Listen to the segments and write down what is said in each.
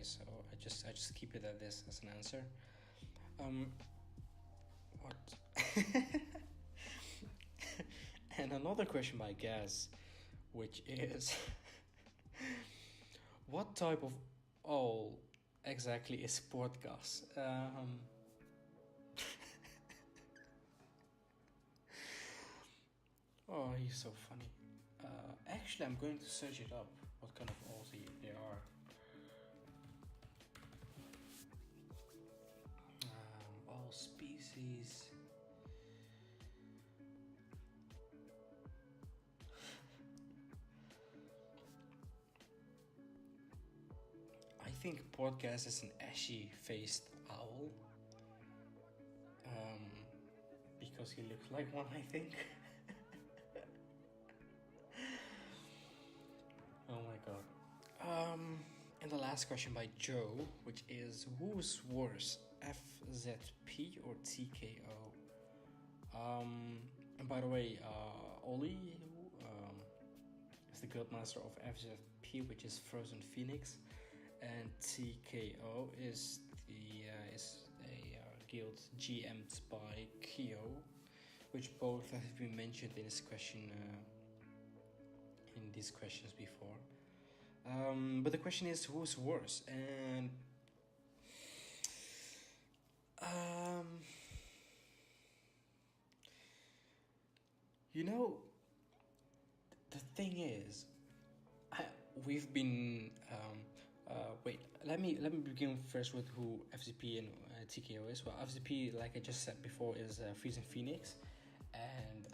so I just keep it at this as an answer. What? And another question by Gaz, which is, what type of owl exactly is Sportgas? Oh, he's so funny. Actually, I'm going to search it up, what kind of owls they are. All species. I think Podcast is an ashy-faced owl. Because he looks like one, I think. Oh my god. And the last question by Joe, which is, who's worse, FZP or TKO? And by the way, Ollie is the guildmaster of FZP, which is Frozen Phoenix, and TKO is a guild GM'd by Kyo, which both have been mentioned in this question, in these questions before. But the question is, who's worse? And you know, the thing is, we've been wait. Let me begin first with who FZP and TKO is. Well, FZP, like I just said before, is Frozen Phoenix, and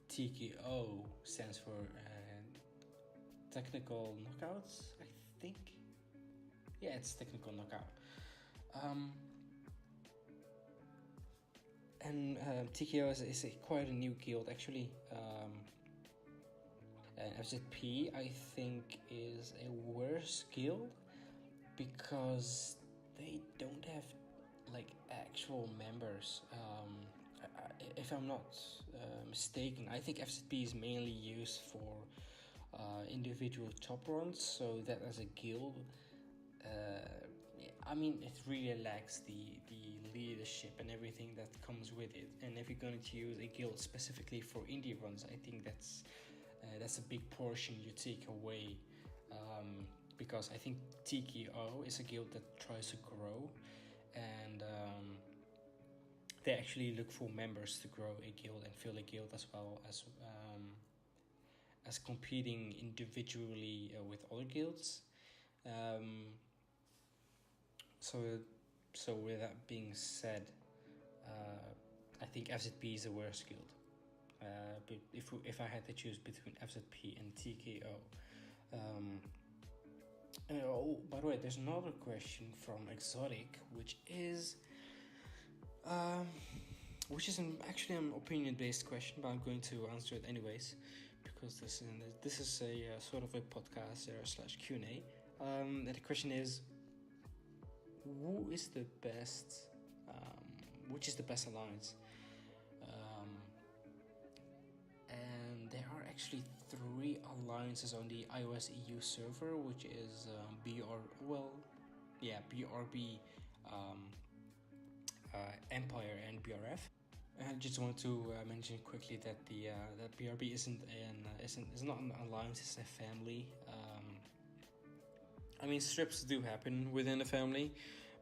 TKO stands for technical knockouts, I think. Yeah, it's technical knockout. And TKO is quite a new guild, actually. And FZP, I think, is a worse guild because they don't have like actual members. If I'm not mistaken, I think FZP is mainly used for individual top runs, so that as a guild, I mean, it really lacks the leadership and everything that comes with it. And if you're going to use a guild specifically for indie runs, I think that's a big portion you take away, because I think TKO is a guild that tries to grow, and they actually look for members to grow a guild and fill a guild, as well as competing individually with other guilds. So with that being said, I think FZP is the worst guild. But if I had to choose between FZP and TKO, by the way, there's another question from Exotic, which is actually an opinion-based question, but I'm going to answer it anyways, because this is a sort of a podcast / Q&A. And the question is, who is the best? Which is the best alliance? And there are actually 3 alliances on the iOS EU server, which is BRB, Empire, and BRF. And I just want to mention quickly that that BRB is not an alliance; it's a family. I mean, strips do happen within a family,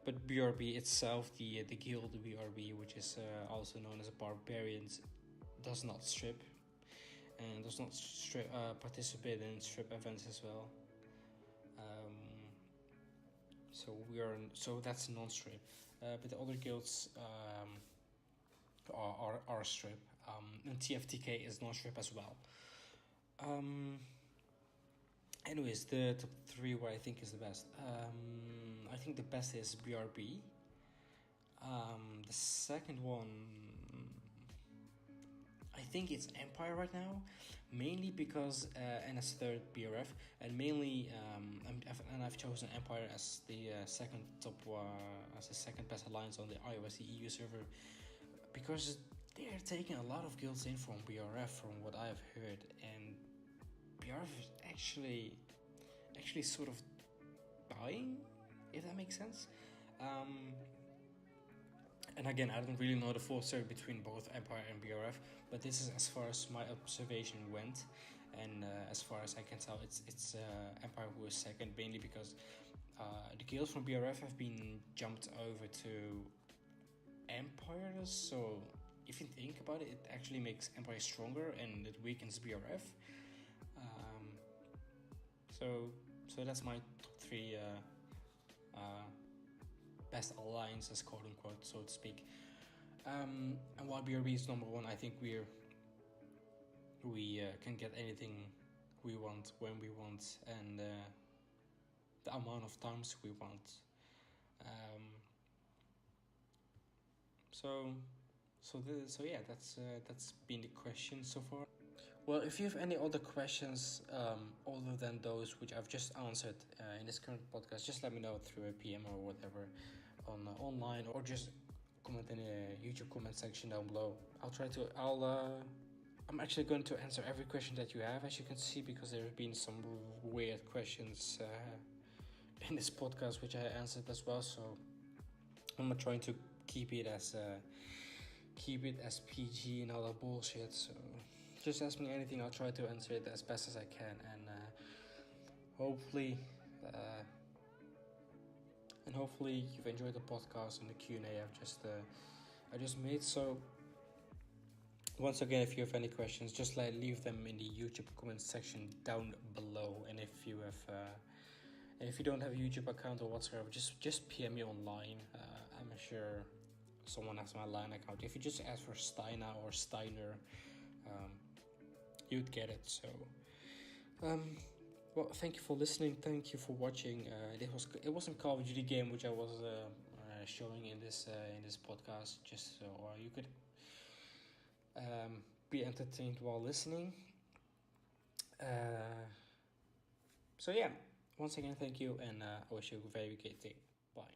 but BRB itself, the guild BRB, which is also known as Barbarians, does not strip, and does not participate in strip events as well. So that's non-strip, but the other guilds are strip, and TFTK is non-strip as well. Anyways, the top 3 what I think is the best. I think the best is BRB. The second one, I think it's Empire right now, mainly because and as third BRF, and mainly I've chosen Empire as the second best alliance on the iOS EU server, because they are taking a lot of guilds in from BRF, from what I've heard, and BRF is actually actually sort of dying, if that makes sense. And again, I don't really know the full story between both Empire and BRF, but this is as far as my observation went, and as far as I can tell, it's Empire who is second, mainly because the guilds from BRF have been jumped over to Empire. So if you think about it, it actually makes Empire stronger and it weakens BRF. So that's my top three best alliances, quote unquote, so to speak. And while BRB is number one, I think we can get anything we want when we want, and the amount of times we want. So yeah, that's been the question so far. Well, if you have any other questions other than those which I've just answered in this current podcast, just let me know through a PM or whatever on online, or just comment in the YouTube comment section down below. I'm actually going to answer every question that you have, as you can see, because there have been some weird questions in this podcast which I answered as well. So I'm trying to keep it as PG and all that bullshit. So just ask me anything, I'll try to answer it as best as I can, and hopefully you've enjoyed the podcast and the Q&A I just made. So once again, if you have any questions, just leave them in the YouTube comment section down below. And if you don't have a YouTube account or whatsoever, just PM me online. I'm sure someone has my line account. If you just ask for Steina or Steiner, you'd get it. So well, thank you for listening, thank you for watching. It wasn't Call of Duty game which I was showing in this podcast, just so you could be entertained while listening. So yeah, once again, thank you, and I wish you a very good day. Bye.